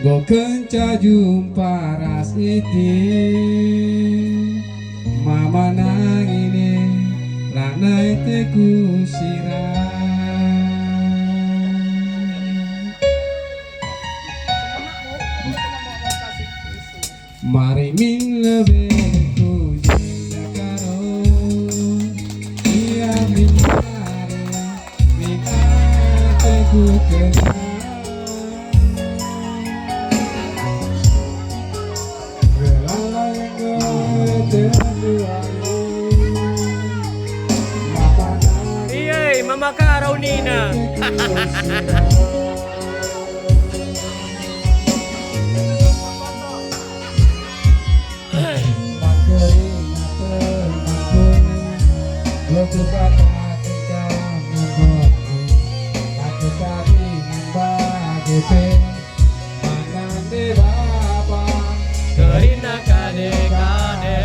Go kenca jumpa ras iti mama nangine lanai teku mari min lebih ku cinta karo dia min mare min teku kenal Iya, Mama Karo Nina. Karina kade-kade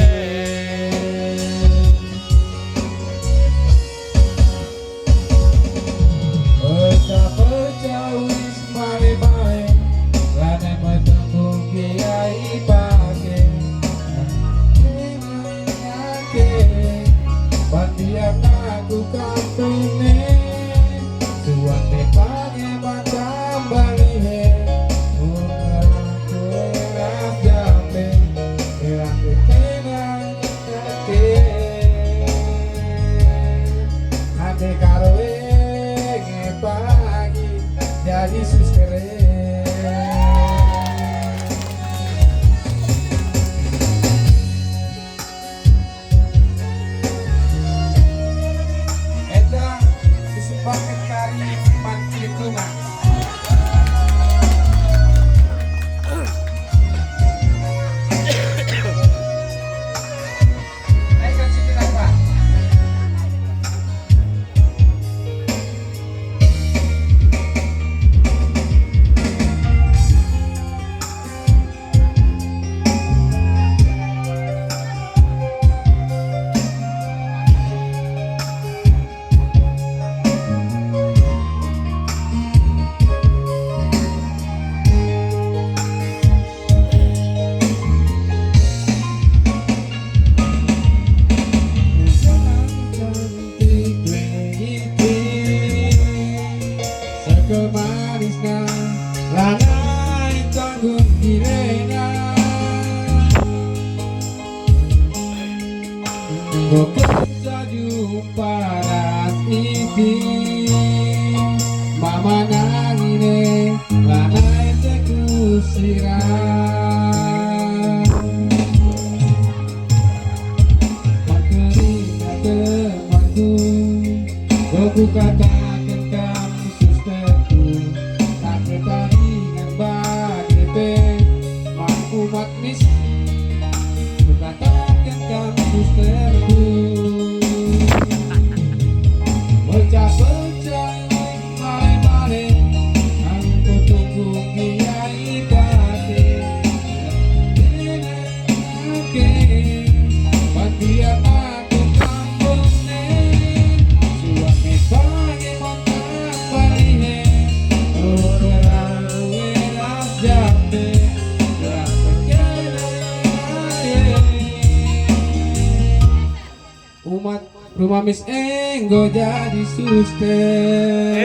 pecah-pecah wis male-male lane metembung kiai pake ngake pandian aku kampune suwate pake macam balihe jadi suskere eta disebabkan kari mantil kunga naikkan sikit apa kemanisnya lanai tanggung kirena Gokenca jumpa ras iti mama nangine lanai teku sirah Makerina temanku Goku katakan kamu susterku tak ketaringan bagepe mampu matmis katakan kamu susterku pecah-pecah male-male aku tunggu kiai pake oke pandian aku kampungnya suami pagi montang balihe orang welas jambe gerak umat rumah mis enggo jadi suster